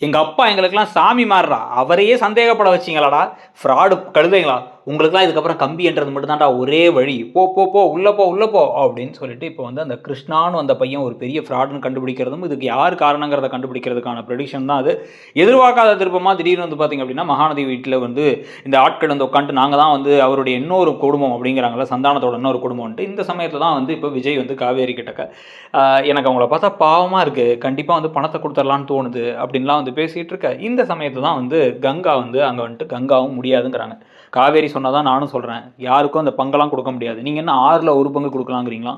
எங்கள் அப்பா எங்களுக்கெல்லாம் சாமி மாறுறா, அவரையே சந்தேகப்பட வச்சிங்களாடா ஃப்ராடு கழுதைங்களா, உங்களுக்குலாம் இதுக்கப்புறம் கம்பி என்றது மட்டும்தான்டா ஒரே வழி, போ போ போ உள்ளே போ உள்ளே போ அப்படின்னு சொல்லிட்டு இப்போ வந்து அந்த கிருஷ்ணான்னு அந்த பையன் ஒரு பெரிய ஃப்ராடுன்னு கண்டுபிடிக்கிறதும் இதுக்கு யார் காரணங்கிறத கண்டுபிடிக்கிறதுக்கான ப்ரெடிக்ஷன் தான் அது. எதிர்பார்க்காத திருப்பமாக திடீர்னு வந்து பார்த்திங்க அப்படின்னா மகாநதி வீட்டில் வந்து இந்த ஆட்கள் வந்து உட்காந்துட்டு நாங்கள் தான் வந்து அவருடைய இன்னொரு குடும்பம் அப்படிங்கிறாங்களா, சந்தானத்தோட இன்னொரு குடும்பம்ன்ட்டு இந்த சமயத்தில் தான் வந்து இப்போ விஜய் வந்து காவேரி கிட்டக்க எனக்கு அவங்கள பார்த்தா பாவமாக இருக்குது, கண்டிப்பாக வந்து பணத்தை கொடுத்துடலான்னு தோணுது அப்படின்லாம் வந்து பேசிகிட்டு இருக்க இந்த சமயத்தில் தான் வந்து கங்கா வந்து அங்கே வந்துட்டு கங்காவும் முடியாதுங்கிறாங்க. காவேரி சொன்னதான் நானும் சொல்கிறேன், யாருக்கும் அந்த பங்கெல்லாம் கொடுக்க முடியாது, நீங்கள் என்ன 6ல் 1 பங்கு கொடுக்கலாங்கிறீங்களா,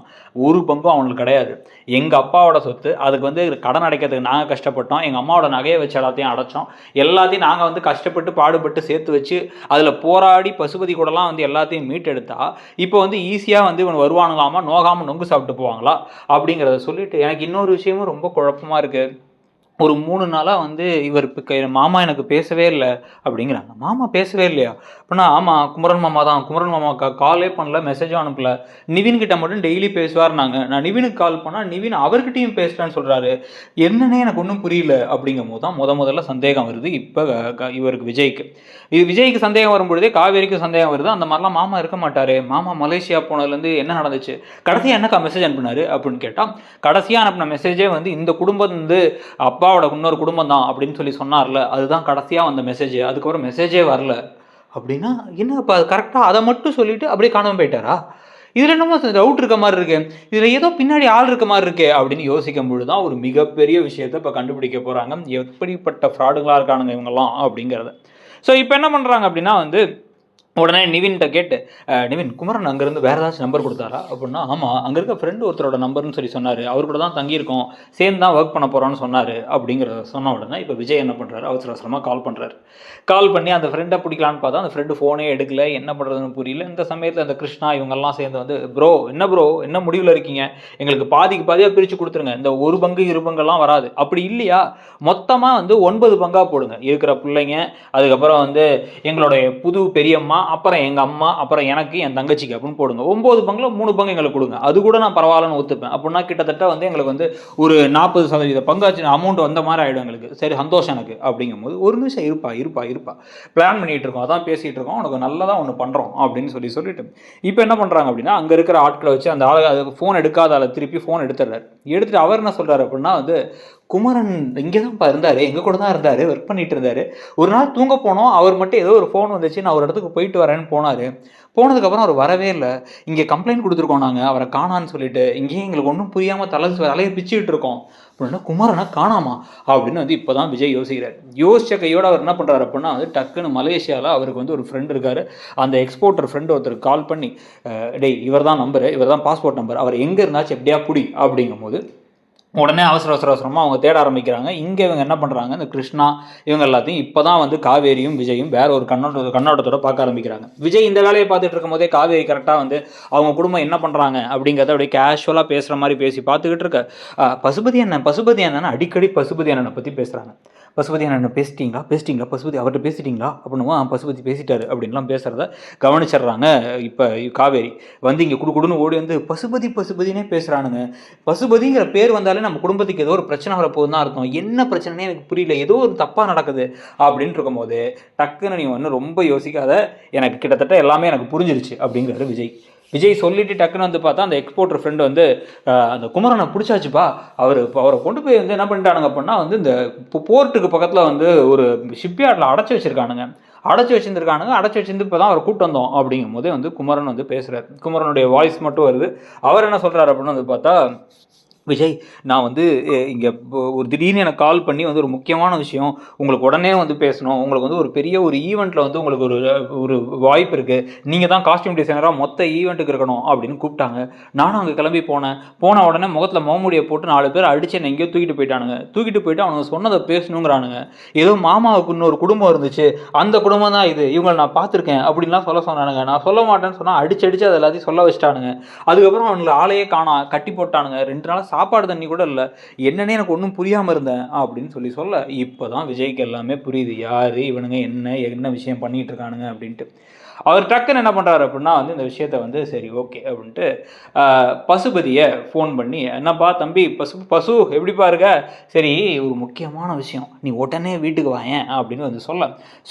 ஒரு பங்கும் அவங்களுக்கு கிடையாது, எங்கள் அப்பாவோட சொத்து, அதுக்கு வந்து கடன் அடைக்கிறதுக்கு நாங்கள் கஷ்டப்பட்டோம், எங்கள் அம்மாவோட நகையை வச்சு எல்லாத்தையும் அடைச்சோம், எல்லாத்தையும் நாங்கள் வந்து கஷ்டப்பட்டு பாடுபட்டு சேர்த்து வச்சு அதில் போராடி பசுபதி கூடலாம் வந்து எல்லாத்தையும் மீட்டெடுத்தா இப்போ வந்து ஈஸியாக வந்து இவன் வருவானுங்களாமா, நோகாமல் நொங்கு சாப்பிட்டு போவாங்களா அப்படிங்கிறத சொல்லிட்டு எனக்கு இன்னொரு விஷயமும் ரொம்ப குழப்பமாக இருக்குது. ஒரு 3 நாளாக வந்து இவர் மாமா எனக்கு பேசவே இல்லை அப்படிங்கிறாங்க. மாமா பேசவே இல்லையா அப்படின்னா, ஆமாம் குமரன் மாமா தான், குமரன் மாமா காலே பண்ணல, மெசேஜும் அனுப்பல, நிவின்கிட்ட மட்டும் டெய்லி பேசுவார்னாங்க, நான் நிவினுக்கு கால் பண்ணால் நிவின் அவர்கிட்டையும் பேசுகிறேன்னு சொல்கிறாரு, என்னன்னே எனக்கு ஒன்றும் புரியல அப்படிங்கும் போது தான் முதல்ல சந்தேகம் வருது இப்போ இவருக்கு விஜய்க்கு. விஜய்க்கு சந்தேகம் வரும்பொழுதே காவேரிக்கு சந்தேகம் வருது, அந்த மாதிரிலாம் மாமா இருக்க மாட்டார், மாமா மலேசியா போனதுலேருந்து என்ன நடந்துச்சு, கடைசியாக என்னக்கா மெசேஜ் அனுப்பினார் அப்படின்னு கேட்டால், கடைசியாக அனுப்பின மெசேஜே வந்து இந்த குடும்பம் வந்து அப்பாவோட இன்னொரு குடும்பம் தான் அப்படின்னு சொல்லி சொன்னார்ல, அதுதான் கடைசியாக வந்த மெசேஜ், அதுக்கப்புறம் மெசேஜே வரல அப்படின்னா என்ன, இப்போ கரெக்டாக அதை மட்டும் சொல்லிட்டு அப்படியே காணாமல் போயிட்டாரா, இதில் என்னமோ டவுட் இருக்க மாதிரி இருக்கு, இதில் ஏதோ பின்னாடி ஆள் இருக்க மாதிரி இருக்கே அப்படின்னு யோசிக்கும் பொழுது தான் ஒரு மிகப்பெரிய விஷயத்தை இப்போ கண்டுபிடிக்க போகிறாங்க, எப்படிப்பட்ட ஃப்ராடுகளாக இருக்கானுங்க இவங்கெல்லாம் அப்படிங்கிறத. ஸோ இப்போ என்ன பண்ணுறாங்க அப்படின்னா வந்து உடனே நிவின்கிட்ட கேட்டு, நிவின் குமரன் அங்கேருந்து வேறு ஏதாச்சும் நம்பர் கொடுத்தாரா அப்படின்னா, ஆமாம் அங்கே இருக்க ஃப்ரெண்டு ஒருத்தரோட நம்பர்னு சொல்லி சொன்னார், அவர் கூட தான் தங்கியிருக்கோம், சேர்ந்து தான் ஒர்க் பண்ண போகிறோன்னு சொன்னார் அப்படிங்கிறத சொன்ன உடனே இப்போ விஜய் என்ன பண்ணுறாரு, அவசர அவசரமாக கால் பண்ணுறாரு. கால் பண்ணி அந்த ஃப்ரெண்டை பிடிக்கலான்னு பார்த்தா அந்த ஃப்ரெண்டு ஃபோனே எடுக்கல, என்ன பண்ணுறதுன்னு புரியல. இந்த சமயத்தில் அந்த கிருஷ்ணா இவங்கெல்லாம் சேர்ந்து வந்து, ப்ரோ என்ன முடிவில் இருக்கீங்க, எங்களுக்கு பாதிக்கு பாதியாக பிரித்து கொடுத்துருங்க, இந்த 1 பங்கு 2 பங்கெல்லாம் வராது, அப்படி இல்லையா மொத்தமாக வந்து 9 பங்காக போடுங்க, இருக்கிற பிள்ளைங்க, அதுக்கப்புறம் வந்து எங்களுடைய புது பெரியம்மா, அப்புறம் எங்கள் அம்மா, அப்புறம் எனக்கு என் தங்கச்சிக்கு அப்படின்னு போடுங்க, 9 பங்கில் 3 பங்கு எங்களுக்கு கொடுங்க, அது கூட நான் பரவாயில்லன்னு ஒத்துப்பேன். அப்படின்னா கிட்டத்தட்ட வந்து எங்களுக்கு வந்து ஒரு 40% பங்காச்சு அமௌண்ட் வந்த மாதிரி ஆகிடும் எங்களுக்கு, சரி சந்தோஷம் எனக்கு அப்படிங்கும் போது, ஒரு நிமிஷம் இருப்பா பிளான் பண்ணிகிட்டு இருக்கோம், அதான் பேசிகிட்டு இருக்கோம், உனக்கு நல்லதாக ஒன்று பண்ணுறோம் அப்படின்னு சொல்லிட்டு இப்போ என்ன பண்ணுறாங்க அப்படின்னா, அங்கே இருக்கிற ஆட்களை வச்சு அந்த ஆளு ஃபோன் எடுக்காத ஆளை திருப்பி ஃபோன் எடுத்துட்டு அவர் என்ன சொல்கிறார் அப்படின்னா வந்து, குமரன் இங்கே தான்ப்பா இருந்தார், எங்கள் கூட தான் இருந்தார், ஒர்க் பண்ணிட்டு இருந்தார், ஒரு நாள் தூங்க போனோம், அவர் மட்டும் ஏதோ ஒரு ஃபோன் வந்துச்சு, நான் ஒரு இடத்துக்கு போயிட்டு வரேன்னு போனார், போனதுக்கப்புறம் அவர் வரவே இல்லை, இங்கே கம்ப்ளைண்ட் கொடுத்துருக்கோம் நாங்கள் அவரை காணான்னு சொல்லிட்டு, இங்கேயே எங்களுக்கு ஒன்றும் புரியாமல் தலையை பிச்சுக்கிட்டு இருக்கோம் அப்படின்னா, குமரனை காணாமா அப்படின்னு வந்து இப்போ தான் விஜய் யோசிக்கிறார். யோசிச்ச கையோடு அவர் என்ன பண்ணுறாரு அப்படின்னா வந்து, டக்குன்னு மலேசியாவில் அவருக்கு வந்து ஒரு ஃப்ரெண்ட் இருக்கார், அந்த எக்ஸ்போர்ட்டர் ஃப்ரெண்டு ஒருத்தருக்கு கால் பண்ணி, டேய் இவர் தான் நம்பரு, இவர் தான் பாஸ்போர்ட் நம்பர், அவர் எங்கே இருந்தாச்சும் எப்படியா புடி அப்படிங்கும் போது உடனே அவசரமாக அவங்க தேட ஆரம்பிக்கிறாங்க. இங்கே இவங்க என்ன பண்ணுறாங்க, இந்த கிருஷ்ணா இவங்க எல்லாத்தையும் இப்போ தான் வந்து காவேரியும் விஜயும் வேற ஒரு கண்ணோட்டத்தோட பார்க்க ஆரம்பிக்கிறாங்க. விஜய் இந்த வேலையை பார்த்துட்டு இருக்கும் போதே காவேரி கரெக்டாக வந்து அவங்க குடும்பம் என்ன பண்ணுறாங்க அப்படிங்கிறத அப்படியே கேஷுவலாக பேசுகிற மாதிரி பேசி பார்த்துக்கிட்டு இருக்க, பசுபதி அண்ணன் அடிக்கடி பசுபதி அண்ணனை பற்றி பேசுகிறாங்க. பசுபதி அண்ணன் பேசிட்டீங்களா பசுபதி அவர்கிட்ட பேசிட்டீங்களா அப்படின்னுவா, பசுபதி பேசிட்டாரு அப்படின்லாம் பேசுகிறத கவனிச்சிடுறாங்க. இப்போ காவேரி வந்து இங்கே குடுன்னு ஓடி வந்து பசுபதினே பேசுகிறானுங்க, பசுபதிங்கிற பேர் வந்தாலே நம்ம குடும்பத்துக்கு ஏதோ ஒரு பிரச்சனை வரப்போகுது தான் அர்த்தம், என்ன பிரச்சனைனே எனக்கு புரியல, ஏதோ ஒரு தப்பாக நடக்குது அப்படின்ட்டு இருக்கும்போது டக்குன்னு நீ வந்து ரொம்ப யோசிக்காத, எனக்கு கிட்டத்தட்ட எல்லாமே எனக்கு புரிஞ்சிருச்சு அப்படிங்கிறாரு விஜய் சொல்லிட்டு டக்குன்னு வந்து பார்த்தா அந்த எக்ஸ்போர்ட்டர் ஃப்ரெண்டு வந்து, அந்த குமரனை பிடிச்சாச்சுப்பா, அவரை கொண்டு போய் வந்து என்ன பண்ணிட்டானுங்க அப்படின்னா வந்து இந்த போர்ட்டுக்கு பக்கத்தில் வந்து ஒரு ஷிப்யார்டில் அடைச்சி வச்சுருக்கானுங்க, அடைச்சி வச்சிருந்து இப்போ தான் அவரை கூப்பிட்டு வந்தோம் அப்படிங்கும் போதே வந்து குமரன் வந்து பேசுகிறார். குமரனுடைய வாய்ஸ் மட்டும் வருது. அவர் என்ன சொல்கிறார் அப்படின்னு வந்து பார்த்தா, விஜய் நான் வந்து இங்கே ஒரு திடீர்னு எனக்கு கால் பண்ணி வந்து ஒரு முக்கியமான விஷயம் உங்களுக்கு உடனே வந்து பேசணும், உங்களுக்கு வந்து ஒரு பெரிய ஒரு ஈவெண்ட்டில் வந்து உங்களுக்கு ஒரு வாய்ப்பு இருக்குது, நீங்கள் தான் காஸ்டியூம் டிசைனராக மொத்த ஈவெண்ட்டுக்கு இருக்கணும் அப்படின்னு கூப்பிட்டாங்க. நானும் அங்கே கிளம்பி போன உடனே முகத்தில் முகமூடியை போட்டு 4 பேர் அடித்து என்னை எங்கேயோ தூக்கிட்டு போயிட்டு அவனுங்க சொன்னதை பேசணுங்கிறானுங்க, ஏதோ மாமாவுக்கு இன்னொரு குடும்பம் இருந்துச்சு, அந்த குடும்பம் தான் இது, இவங்களை நான் பார்த்துருக்கேன் அப்படின்லாம் சொல்ல சொன்னானுங்க. நான் சொல்ல மாட்டேன்னு சொன்னால் அடிச்சு அதை எல்லாத்தையும் சொல்ல வச்சுட்டானுங்க. அதுக்கப்புறம் அவனுங்களை ஆளையே காணா கட்டி போட்டானுங்க. 2 நாள் சாப்பாடு தண்ணி கூட இல்லை, என்னன்னே எனக்கு ஒன்றும் புரியாமல் இருந்தேன் அப்படின்னு சொல்ல இப்போ தான் விஜய்க்கு எல்லாமே புரியுது, யார் இவனுங்க, என்ன விஷயம் பண்ணிகிட்டு இருக்கானுங்க அப்படின்ட்டு. அவர் டக்குன்னு என்ன பண்ணுறாரு அப்படின்னா வந்து இந்த விஷயத்த வந்து சரி ஓகே அப்படின்ட்டு பசுபதியை ஃபோன் பண்ணி, என்னப்பா தம்பி பசு எப்படிப்பா இருக்க, சரி ஒரு முக்கியமான விஷயம், நீ உடனே வீட்டுக்கு வாயேன் அப்படின்னு வந்து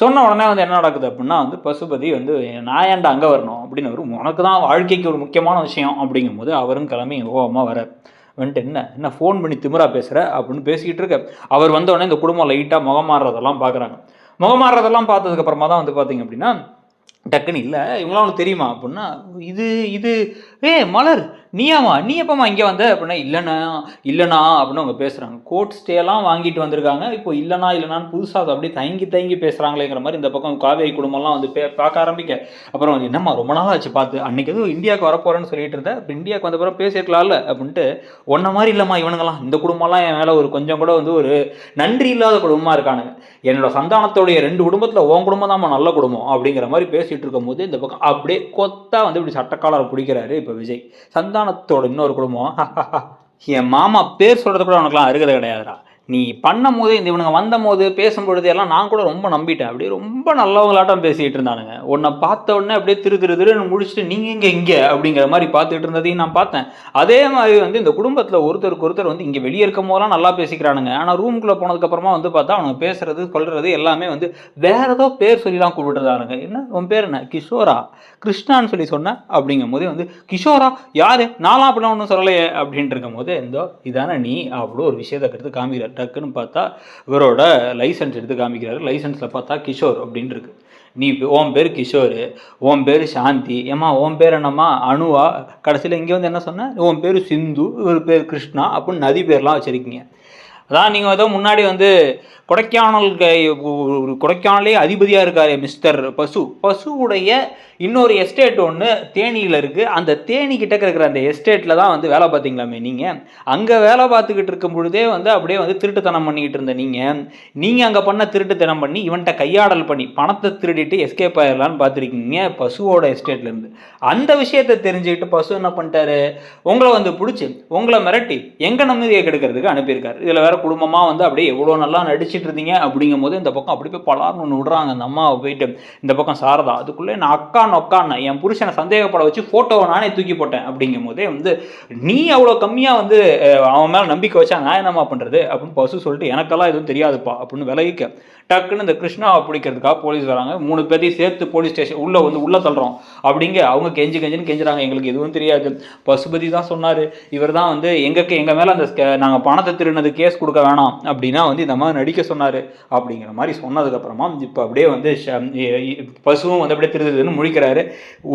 சொன்ன உடனே வந்து என்ன நடக்குது அப்படின்னா வந்து பசுபதி வந்து நான் ஏன்டா அங்கே வரணும் அப்படின்னு வரும், உனக்கு தான் வாழ்க்கைக்கு ஒரு முக்கியமான விஷயம் அப்படிங்கும்போது அவரும் கிளம்பி ஓகமாக வர வந்துட்டு என்ன ஃபோன் பண்ணி திமிரா பேசுகிற அப்படின்னு பேசிக்கிட்டு இருக்க. அவர் வந்தோடனே இந்த குடும்பம் லைட்டாக முகம் மாறுறதெல்லாம் பார்க்குறாங்க. முகம் மாறுறதெல்லாம் பார்த்ததுக்கப்புறமா தான் வந்து பார்த்தீங்க அப்படின்னா டக்குன்னு இல்லை இவங்களாம் உனக்கு தெரியுமா அப்படின்னா, இது மலர் நீயாமா, நீ எப்போம்மா இங்கே வந்த அப்படின்னா, இல்லைண்ணா அப்படின்னு அவங்க பேசுகிறாங்க. கோர்ட் ஸ்டேலாம் வாங்கிட்டு வந்திருக்காங்க, இப்போ இல்லைனான்னு புதுசாக அதை அப்படியே தயங்கி பேசுகிறாங்களேங்கிற மாதிரி இந்த பக்கம் காவேரி குடும்பம்லாம் வந்து பார்க்க ஆரம்பிக்க, அப்புறம் என்னம்மா ரொம்ப நாளாக ஆச்சு பார்த்து, அன்றைக்கி எதுவும் இந்தியாவுக்கு வரப்போகிறேன்னு சொல்லிட்டு இருந்தேன், இப்போ இந்தியாவுக்கு வந்த பிறகு பேசியிருக்கலாம்ல அப்படின்ட்டு, ஒன்றை மாதிரி இல்லைம்மா இவனுங்களாம், இந்த குடும்பம்லாம் என் மேலே ஒரு கொஞ்சம் கூட வந்து ஒரு நன்றி இல்லாத குடும்பமாக இருக்கானுங்க, என்னோட சந்தானத்தோடைய 2 குடும்பத்தில் உன் குடும்பம் தான் நல்ல குடும்பம் அப்படிங்கிற மாதிரி பேசிகிட்டு இருக்கும்போது இந்த பக்கம் அப்படியே கொத்தா வந்து இப்படி சட்டக்காலரை பிடிக்கிறாரு இப்போ விஜய். சந்தானத்தோட இன்னொரு குடும்பம், என் மாமா பேர் சொல்கிறது கூட உனக்குலாம் அருகதை கிடையாதுடா, நீ பண்ணும் போது இந்த இவனுங்க வந்த போது பேசும்பொழுது எல்லாம் நான் கூட ரொம்ப நம்பிட்டேன், அப்படியே ரொம்ப நல்லவங்களாட்டம் பேசிகிட்டு இருந்தானுங்க, உன்னை பார்த்த உடனே அப்படியே திருன்னு முடிச்சுட்டு நீங்கள் இங்கே அப்படிங்கிற மாதிரி பார்த்துக்கிட்டு இருந்ததையும் நான் பார்த்தேன். அதே மாதிரி வந்து இந்த குடும்பத்தில் ஒருத்தருக்கு ஒருத்தர் வந்து இங்கே வெளியே இருக்கும் போதெல்லாம் நல்லா பேசிக்கிறானுங்க, ஆனால் ரூம்குள்ளே போனதுக்கப்புறமா வந்து பார்த்தா அவனுங்க பேசுறது சொல்கிறது எல்லாமே வந்து வேற ஏதோ பேர் சொல்லிலாம் கூப்பிட்டுருந்தானுங்க. என்ன உன் பேர் என்ன, கிஷோரா, கிருஷ்ணான்னு சொல்லி சொன்னேன் அப்படிங்கும் போதே வந்து கிஷோரா யார், நாலாம் அப்படிலாம் ஒன்றும் சொல்லலையே அப்படின்ட்டு இருக்கும் போது இதானே நீ அவ்வளோ ஒரு விஷயத்தை எடுத்து காமிக்கிறார். டக்குன்னு பார்த்தா இவரோட லைசன்ஸ் எடுத்து காமிக்கிறாரு. லைசன்ஸில் பார்த்தா கிஷோர் அப்படின்னு இருக்கு. நீ உன் பேர் கிஷோர், உன் பேர் சாந்தி, ஏம்மா உன் பேர் என்னம்மா அனுவா, கடைசியில் இங்கே வந்து என்ன சொன்ன, உன் பேர் சிந்து, இவர் பேர் கிருஷ்ணா அப்படின்னு நதி பேர்லாம் வச்சுருக்கீங்க. அதான் நீங்கள் ஏதோ முன்னாடி வந்து கொடைக்கானலே அதிபதியாக இருக்கார் மிஸ்டர் பசுவுடைய இன்னொரு எஸ்டேட் ஒன்று தேனியில் இருக்குது, அந்த தேனிக்கிட்ட இருக்கிற அந்த எஸ்டேட்டில் தான் வந்து வேலை பார்த்தீங்களாமே நீங்கள், அங்கே வேலை பார்த்துக்கிட்டு இருக்கும் பொழுதே வந்து அப்படியே வந்து திருட்டுத்தனம் பண்ணிக்கிட்டு இருந்த நீங்கள் அங்கே பண்ண திருட்டுத்தனம் பண்ணி இவன்கிட்ட கையாடல் பண்ணி பணத்தை திருடிட்டு எஸ்கேப் ஆயிடலான்னு பார்த்துருக்கீங்க பசுவோட எஸ்டேட்லேருந்து. அந்த விஷயத்தை தெரிஞ்சுக்கிட்டு பசு என்ன பண்ணிட்டாரு, உங்களை வந்து பிடிச்சி உங்களை மிரட்டி எங்கள் நம்பிக்கையை கெடுக்கிறதுக்கு அனுப்பியிருக்காரு. இதில் வேறு குடும்பமாக வந்து அப்படியே எவ்வளோ நல்லா நடிச்சிட்டு இருந்தீங்க அப்படிங்கும் போது இந்த பக்கம் அப்படி போய் பலார்னு ஒன்று விடுறாங்க அந்த அம்மாவை போயிட்டு. இந்த பக்கம் சாரதா அதுக்குள்ளே நான் நொக்கான்னு என் புருஷனை சந்தேகப்பட வச்சு ஃபோட்டோவை நானே தூக்கி போட்டேன் அப்படிங்கும் போதே வந்து நீ அவ்வளோ கம்மியாக வந்து அவன் மேலே நம்பிக்கை வச்சா நான் என்னம்மா பண்ணுறது அப்படின்னு பசு சொல்லிட்டு எனக்கெல்லாம் எதுவும் தெரியாதுப்பா அப்படின்னு விலகிக்க. டக்குன்னு இந்த கிருஷ்ணாவை பிடிக்கிறதுக்காக போலீஸ் வராங்க. 3 பேரையும் சேர்த்து போலீஸ் ஸ்டேஷன் உள்ளே தள்ளுறோம் அப்படிங்க. அவங்க கெஞ்சுறாங்க, எங்களுக்கு எதுவும் தெரியாது, பசுபதி தான் சொன்னார், இவர் தான் வந்து எங்கள் மேலே அந்த நாங்கள் பணத்தை திருடினது கேஸ் கொடுக்க வேணாம் அப்படின்னா வந்து இந்த மாதிரி நடிக்க சொன்னார் அப்படிங்கிற மாதிரி சொன்னதுக்கப்புறமா இப்போ அப்படியே வந்து பசுவும் வந்து அப்படியே திருடுதுன்னு முழிக்கிறாரு.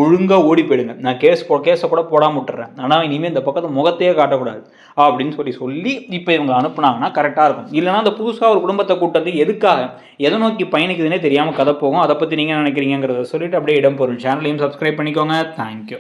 ஒழுங்காக ஓடி போயிடுங்க, நான் கேஸை கூட போடாமல் விட்டுறேன், ஆனால் இனிமேல் இந்த பக்கத்தை முகத்தையே காட்டக்கூடாது அப்படின்னு சொல்லி இப்போ இவங்க அனுப்புனாங்கன்னா கரெக்டாக இருக்கும். இல்லைனா அந்த புதுசாக ஒரு குடும்பத்தை கூட்டது எதுக்காக எதை நோக்கி பயணிக்குதுன்னே தெரியாமல் கதை போகும். அதை பற்றி நீங்கள் நினைக்கிறீங்கிறத சொல்லிட்டு அப்படியே இடம் போகிறோம். சேனலையும் சப்ஸ்கிரைப் பண்ணிக்கோங்க. தேங்க்யூ.